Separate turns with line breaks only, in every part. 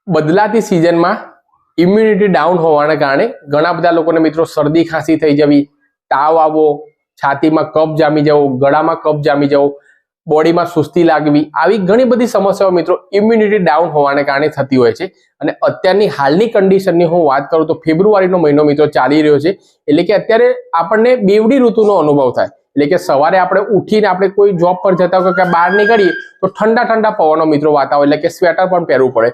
બદલાતી સિઝનમાં immunity down હોવાને કારણે ઘણા બધા લોકોને મિત્રો શરદી ખાંસી થઈ જવી, તાવ આવવો, છાતીમાં કફ જામી જવો, ગળામાં કફ જામી જવો, બોડીમાં સુસ્તી લાગવી, આવી ઘણી બધી સમસ્યાઓ મિત્રો ઇમ્યુનિટી ડાઉન હોવાને કારણે થતી હોય છે. અને અત્યારની હાલની કન્ડિશનની હું વાત કરું તો ફેબ્રુઆરીનો મહિનો મિત્રો ચાલી રહ્યો છે, એટલે કે અત્યારે આપણને બેવડી ઋતુનો અનુભવ થાય. એટલે કે સવારે આપણે ઉઠીને આપણે કોઈ જોબ પર જતા હોય કે બહાર નીકળીએ તો ઠંડા ઠંડા પવનો મિત્રો વાતા હોય, એટલે કે સ્વેટર પણ પહેરવું પડે.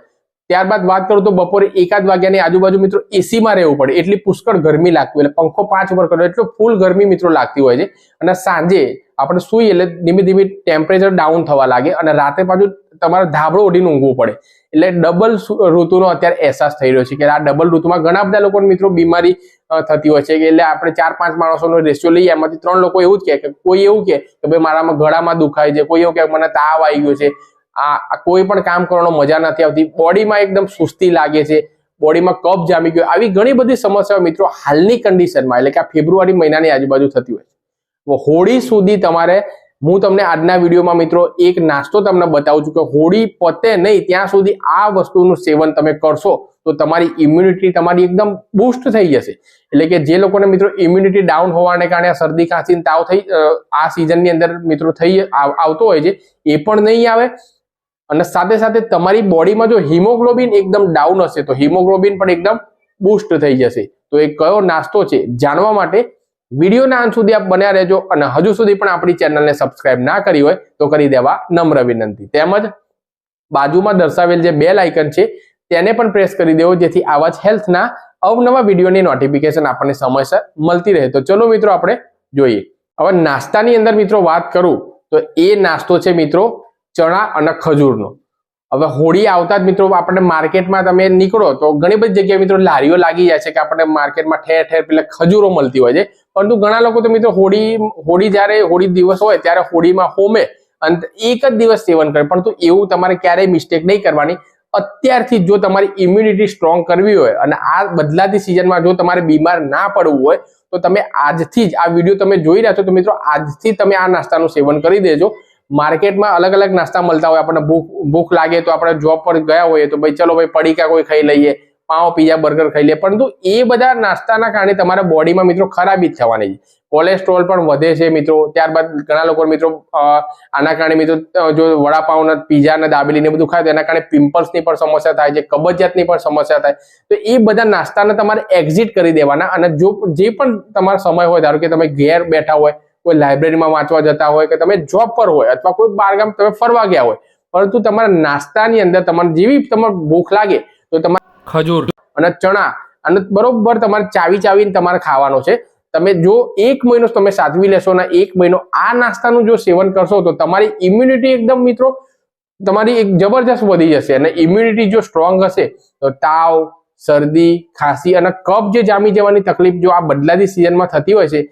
ત્યારબાદ વાત કરું તો બપોરે 1 વાગ્યાની આજુબાજુ મિત્રો એસીમાં રહેવું પડે, એટલી પુષ્કળ ગરમી લાગતી હોય, એટલે પંખો 5 પર કરો એટલે ફૂલ ગરમી મિત્રો લાગતી હોય છે. અને સાંજે આપણે સૂઈએ એટલે ધીમે ધીમે ટેમ્પરેચર ડાઉન થવા લાગે અને રાતે પાછું તમારે ધાબળો ઓઢીને ઊંઘવું પડે. એટલે ડબલ ઋતુનો અત્યારે અહેસાસ થઈ રહ્યો છે કે આ ડબલ ઋતુમાં ઘણા બધા લોકોને મિત્રો બીમારી થતી હોય છે. એટલે આપણે 4-5 માણસોનો રેશિયો લઈએ, એમાંથી 3 લોકો એવું જ કે કોઈ એવું કે ભાઈ મારામાં ગળામાં દુખાય છે, કોઈ એવું કે મને તાવ આવી ગયો છે, આ કોઈ પણ કામ કરવાનો મજા નથી આવતી, બોડીમાં એકદમ સુસ્તી લાગે છે, બોડીમાં કફ જામી ગયો, આવી ઘણી બધી સમસ્યાઓ મિત્રો હાલની કન્ડિશનમાં એટલે કે આ ફેબ્રુઆરી મહિનાની આજુબાજુ થતી હોય છે. હોળી સુધી તમારે હું તમને આજના વિડીયોમાં મિત્રો એક નાસ્તો તમને બતાવું છું કે હોળી પતે નહીં ત્યાં સુધી આ વસ્તુનું સેવન તમે કરશો તો તમારી ઇમ્યુનિટી તમારી એકદમ બૂસ્ટ થઈ જશે. એટલે કે જે લોકોને મિત્રો ઇમ્યુનિટી ડાઉન હોવાને કારણે શરદી ખાંસી તાવ થઈ આ સિઝનની અંદર મિત્રો થઈ આવતો હોય છે એ પણ નહીં આવે. અને સાથે સાથે તમારી બોડીમાં જો હિમોગ્લોબિન એકદમ ડાઉન હશે તો હિમોગ્લોબિન પણ એકદમ બૂસ્ટ થઈ જશે. તો એ કયો નાસ્તો છે જાણવા માટે વિડીયોના અંત સુધી આપ બન્યા રહેજો. અને હજુ સુધી પણ આપણી ચેનલને સબસ્ક્રાઇબ ના કરી હોય તો કરી દેવા નમ્ર વિનંતી. તેમજ બાજુમાં દર્શાવેલ જે બેલ આઇકન છે તેને પણ પ્રેસ કરી દેવો, જેથી આવા જ હેલ્થના અવનવા વિડીયોની નોટિફિકેશન આપણને સમયસર મળતી રહે. તો ચલો મિત્રો આપણે જોઈએ. હવે નાસ્તાની અંદર મિત્રો વાત કરું તો એ નાસ્તો છે મિત્રો ચણા અને ખજૂરનો. હવે હોળી આવતા જ મિત્રો આપણે માર્કેટમાં તમે નીકળો તો ઘણી બધી જગ્યાએ મિત્રો લારીઓ લાગી જાય છે કે આપણે માર્કેટમાં ઠેર ઠેર પેલા ખજૂરો મળતી હોય છે. પરંતુ ઘણા લોકો તો મિત્રો હોળી જ્યારે હોળી દિવસ હોય ત્યારે હોળીમાં હોમે અને એક જ દિવસ સેવન કરે, પરંતુ એવું તમારે ક્યારેય મિસ્ટેક નહીં કરવાની. અત્યારથી જો તમારી ઇમ્યુનિટી સ્ટ્રોંગ કરવી હોય અને આ બદલાતી સિઝનમાં જો તમારે બીમાર ના પડવું હોય તો તમે આજથી જ આ વિડીયો તમે જોઈ રહ્યા છો તો મિત્રો આજથી તમે આ નાસ્તાનું સેવન કરી દેજો. માર્કેટમાં અલગ અલગ નાસ્તા મળતા હોય, આપણને ભૂખ લાગે તો આપણે જોબ પર ગયા હોઈએ તો ભાઈ ચલો ભાઈ પડીકા કોઈ ખાઈ લઈએ, પાવ પીઝા બર્ગર ખાઈ લઈએ, પરંતુ એ બધા નાસ્તાના કારણે તમારા બોડીમાં મિત્રો ખરાબી જ થવાની છે. કોલેસ્ટ્રોલ પણ વધે છે મિત્રો. ત્યારબાદ ઘણા લોકો મિત્રો આના કારણે મિત્રો જો વડાપાવ પીઝા ને દાબેલી ને બધું ખાય તો એના કારણે પિમ્પલ્સની પણ સમસ્યા થાય છે, કબજિયાતની પણ સમસ્યા થાય. તો એ બધા નાસ્તાને તમારે એક્ઝિટ કરી દેવાના. અને જો જે પણ તમારો સમય હોય, ધારો કે તમે ઘેર બેઠા હોય, કોઈ લાઇબ્રેરીમાં વાંચવા જતા હોય કે તમે જોબ પર હોય અથવા કોઈ બહારગામ તમે ફરવા ગયા હોય, પરંતુ તમારા નાસ્તાની અંદર તમારે જેવી તમારે ભૂખ લાગે તો તમારે ખજૂર અને ચણા અને બરોબર તમારે ચાવીને તમારે ખાવાનો છે. તમે જો 1 મહિનો તમે સાચવી લેશો અને 1 મહિનો આ નાસ્તાનું જો સેવન કરશો તો તમારી ઇમ્યુનિટી એકદમ મિત્રો તમારી એક જબરજસ્ત વધી જશે. અને ઇમ્યુનિટી જો સ્ટ્રોંગ હશે તો તાવ, શરદી, ખાંસી અને કફ જે જામી જવાની તકલીફ જો આ બદલાતી સિઝનમાં થતી હોય છે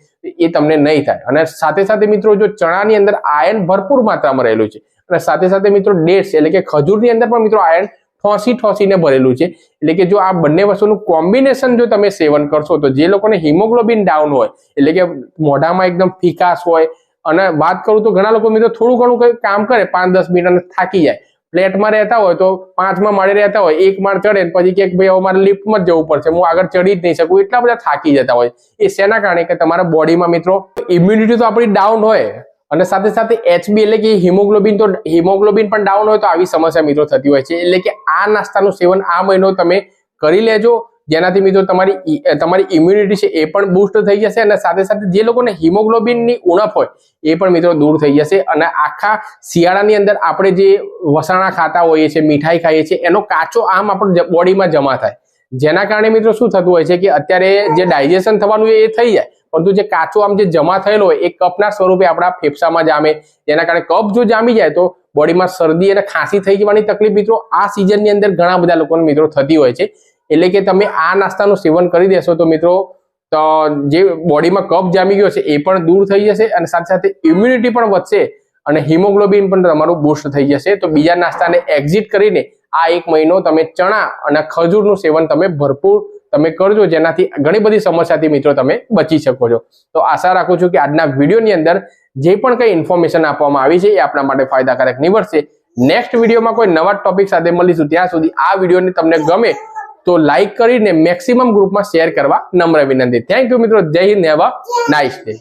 એ તમને નહીં થાય. અને સાથે સાથે મિત્રો જો ચણાની અંદર આયર્ન ભરપૂર માત્રામાં રહેલું છે અને સાથે સાથે મિત્રો ડેટ્સ એટલે કે ખજૂરની અંદર પણ મિત્રો આયર્ન ઠોસીને ભરેલું છે. એટલે કે જો આ બંને વસ્તુનું કોમ્બિનેશન જો તમે સેવન કરશો તો જે લોકોને હિમોગ્લોબિન ડાઉન હોય એટલે કે મોઢામાં એકદમ ફિકાસ હોય, અને વાત કરું તો ઘણા લોકો મિત્રો થોડું ઘણું કામ કરે 5-10 મિનિટ અને થાકી જાય, ફ્લેટમાં રહેતા હોય તો 5મા માળે રહેતા હોય, 1 માળ ચડે પછી કે ભાઈ હવે મારે લિફ્ટમાં જ જવું પડશે, હું આગળ ચડી જ નહીં શકું, એટલા બધા થાકી જતા હોય. એ શેના કારણે કે તમારા બોડીમાં મિત્રો ઇમ્યુનિટી તો આપણી ડાઉન હોય અને સાથે સાથે HB એટલે કે હિમોગ્લોબિન પણ ડાઉન હોય તો આવી સમસ્યા મિત્રો થતી હોય છે. એટલે કે આ નાસ્તાનું સેવન આ મહિનો તમે કરી લેજો, જેનાથી મિત્રો તમારી ઇમ્યુનિટી છે એ પણ બૂસ્ટ થઈ જશે. અને સાથે સાથે જે લોકોને હિમોગ્લોબિનની ઉણપ હોય એ પણ મિત્રો દૂર થઈ જશે. અને આખા શિયાળાની અંદર આપણે જે વસાણા ખાતા હોઈએ છીએ, મીઠાઈ ખાઈએ છીએ, એનો કાચો આમ આપણા બોડીમાં જમા થાય, જેના કારણે મિત્રો શું થતું હોય છે કે અત્યારે જે ડાયજેશન થવાનું એ થઈ જાય, પરંતુ જે કાચો આમ જે જમા થયેલો હોય એ કફના સ્વરૂપે આપણા ફેફસામાં જામે, જેના કારણે કફ જો જામી જાય તો બોડીમાં શરદી અને ખાંસી થઈ જવાની તકલીફ મિત્રો આ સિઝનની અંદર ઘણા બધા લોકોને મિત્રો થતી હોય છે. એટલે કે તમે આ નાસ્તાનું સેવન કરી દેશો તો મિત્રો તો જે બોડીમાં કફ જામી ગયો છે એ પણ દૂર થઈ જશે અને સાથે સાથે ઇમ્યુનિટી પણ વધશે અને હિમોગ્લોબિન પણ તમારું બૂસ્ટ થઈ જશે. તો બીજા નાસ્તાને એક્ઝિટ કરીને આ 1 મહિનો તમે ચણા અને ખજૂરનું સેવન તમે ભરપૂર તમે કરજો, જેનાથી ઘણી બધી સમસ્યાથી મિત્રો તમે બચી શકો છો. તો આશા રાખું છું કે આજના વિડીયોની અંદર જે પણ કંઈ ઇન્ફોર્મેશન આપવામાં આવી છે એ આપણા માટે ફાયદાકારક નીવડશે. નેક્સ્ટ વિડીયોમાં કોઈ નવા ટોપિક સાથે મળીશું. ત્યાં સુધી આ વિડીયોને તમને ગમે તો લાઈક કરીને મેક્સિમમ ગ્રુપમાં શેર કરવા નમ્ર વિનંતી. થેન્ક યુ મિત્રો. જય Hind. Have a nice day.